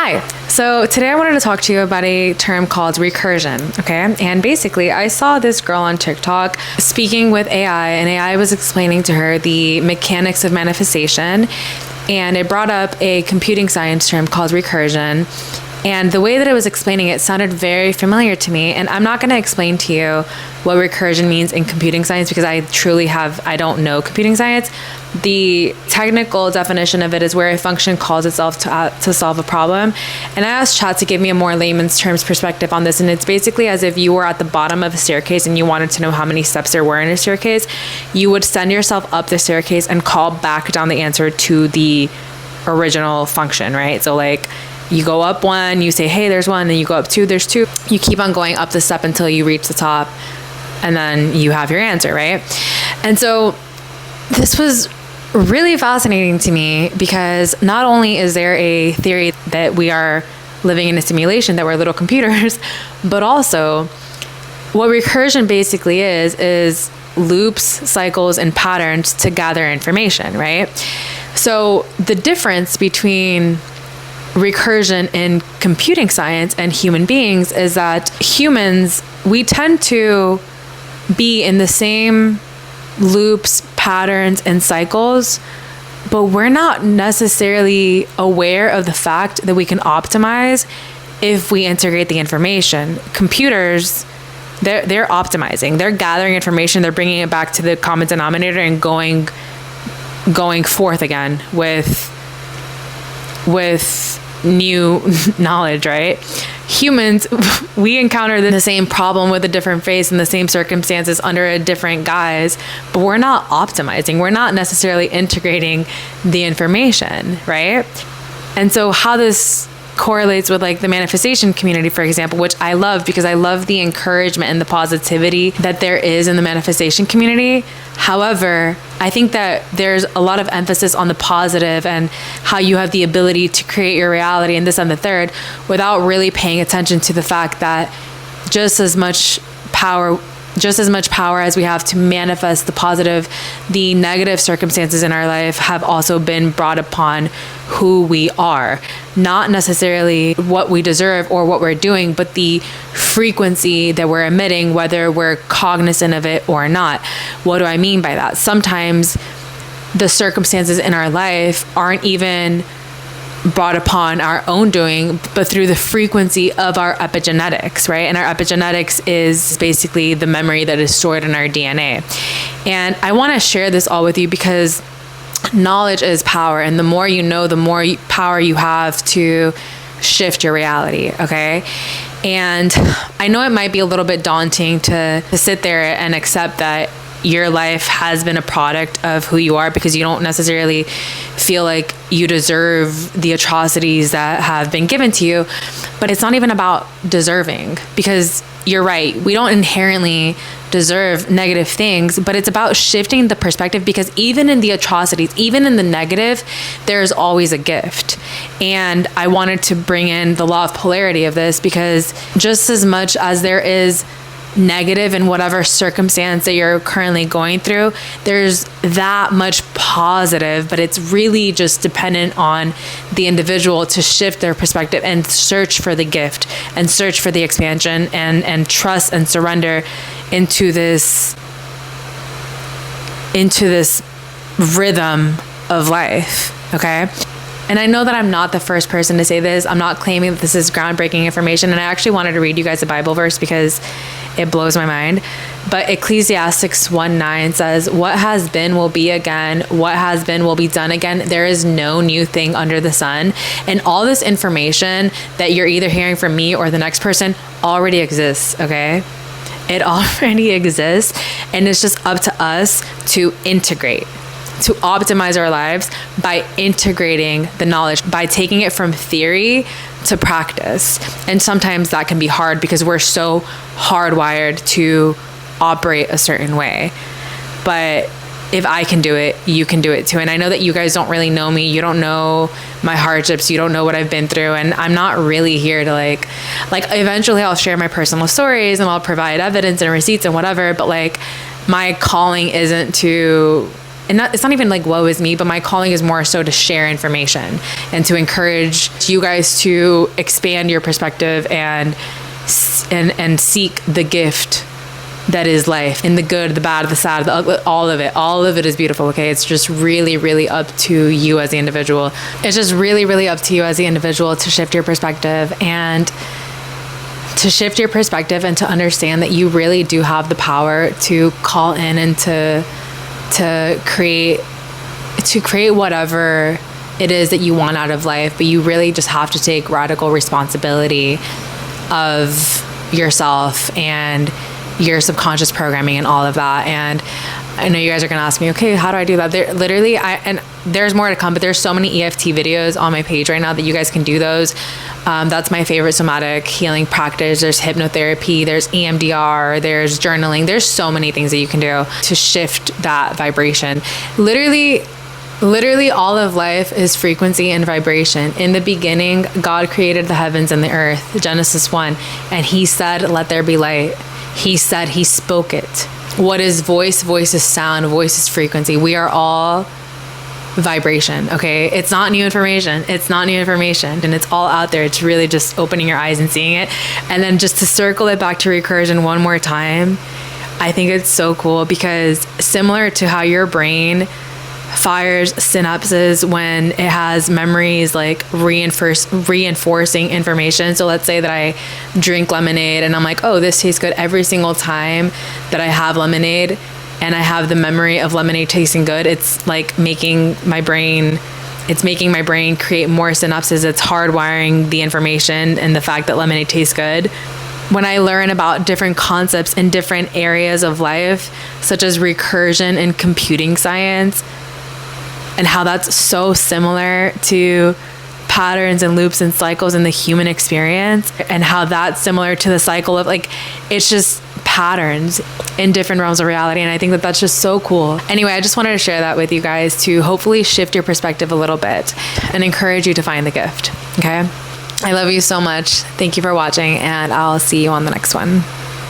Hi. So today I wanted to talk to you about a term called recursion, okay? And basically, I saw this girl on TikTok speaking with AI, and AI was explaining to her the mechanics of manifestation, and it brought up a computing science term called recursion. And the way that it was explaining it sounded very familiar to me. And I'm not going to explain to you what recursion means in computing science because I don't know computing science. The technical definition of it is where a function calls itself to solve a problem. And I asked Chat to give me a more layman's terms perspective on this. And it's basically as if you were at the bottom of a staircase and you wanted to know how many steps there were in a staircase. You would send yourself up the staircase and call back down the answer to the original function, right? So like, you go up one, you say, hey, there's one, then you go up two, there's two. You keep on going up the step until you reach the top, and then you have your answer, right? And so this was really fascinating to me because not only is there a theory that we are living in a simulation, that we're little computers, but also what recursion basically is loops, cycles, and patterns to gather information, right? So the difference between recursion in computing science and human beings is that humans, we tend to be in the same loops, patterns, and cycles, but we're not necessarily aware of the fact that we can optimize if we integrate the information. Computers, they're optimizing, they're gathering information, they're bringing it back to the common denominator and going forth again with new knowledge, right? Humans, we encounter the same problem with a different face in the same circumstances under a different guise, but we're not optimizing. We're not necessarily integrating the information, right? And so how this correlates with like the manifestation community, for example, which I love because I love the encouragement and the positivity that there is in the manifestation community. However, I think that there's a lot of emphasis on the positive and how you have the ability to create your reality and this and the third without really paying attention to the fact that just as much power as we have to manifest the positive, the negative circumstances in our life have also been brought upon who we are. Not necessarily what we deserve or what we're doing, but the frequency that we're emitting, whether we're cognizant of it or not. What do I mean by that? Sometimes the circumstances in our life aren't even brought upon our own doing, but through the frequency of our epigenetics, right? And our epigenetics is basically the memory that is stored in our DNA. And I want to share this all with you because knowledge is power. And the more you know, the more power you have to shift your reality, okay? And I know it might be a little bit daunting to sit there and accept that your life has been a product of who you are because you don't necessarily feel like you deserve the atrocities that have been given to you. But it's not even about deserving because you're right. We don't inherently deserve negative things, but it's about shifting the perspective because even in the atrocities, even in the negative, there's always a gift. And I wanted to bring in the law of polarity of this because just as much as there is negative in whatever circumstance that you're currently going through, there's that much positive, but it's really just dependent on the individual to shift their perspective and search for the gift and search for the expansion and trust and surrender into this rhythm of life, okay? And I know that I'm not the first person to say this. I'm not claiming that this is groundbreaking information. And I actually wanted to read you guys a Bible verse because it blows my mind. But Ecclesiastes 1:9 says, what has been will be again. What has been will be done again. There is no new thing under the sun. And all this information that you're either hearing from me or the next person already exists, okay? It already exists. And it's just up to us to integrate, to optimize our lives by integrating the knowledge, by taking it from theory to practice. And sometimes that can be hard because we're so hardwired to operate a certain way. But if I can do it, you can do it too. And I know that you guys don't really know me. You don't know my hardships. You don't know what I've been through. And I'm not really here to like eventually I'll share my personal stories and I'll provide evidence and receipts and whatever. But like my calling isn't to and it's not even like woe is me, but my calling is more so to share information and to encourage you guys to expand your perspective and seek the gift that is life, in the good, the bad, the sad, the ugly, all of it. All of it is beautiful, okay? It's just really, really up to you as the individual. It's just really, really up to you as the individual to shift your perspective and to understand that you really do have the power to call in and to create whatever it is that you want out of life. But you really just have to take radical responsibility of yourself and your subconscious programming and all of that. And I know you guys are going to ask me, okay, how do I do that? There's more to come, but there's so many EFT videos on my page right now that you guys can do those. That's my favorite somatic healing practice. There's hypnotherapy, there's EMDR, there's journaling. There's so many things that you can do to shift that vibration. Literally all of life is frequency and vibration. In the beginning, God created the heavens and the earth, Genesis 1, and he said, let there be light. He said, he spoke it. What is voice? Voice is sound. Voice is frequency. We are all vibration, okay? It's not new information. And it's all out there. It's really just opening your eyes and seeing it. And then just to circle it back to recursion one more time, I think it's so cool because similar to how your brain fires synapses when it has memories like reinforcing information. So let's say that I drink lemonade and I'm like, oh, this tastes good every single time that I have lemonade, and I have the memory of lemonade tasting good. It's like making my brain create more synapses. It's hardwiring the information and the fact that lemonade tastes good. When I learn about different concepts in different areas of life, such as recursion and computing science, and how that's so similar to patterns and loops and cycles in the human experience, and how that's similar to the cycle of it's just patterns in different realms of reality. And I think that that's just so cool. Anyway, I just wanted to share that with you guys to hopefully shift your perspective a little bit and encourage you to find the gift. Okay? I love you so much. Thank you for watching, and I'll see you on the next one.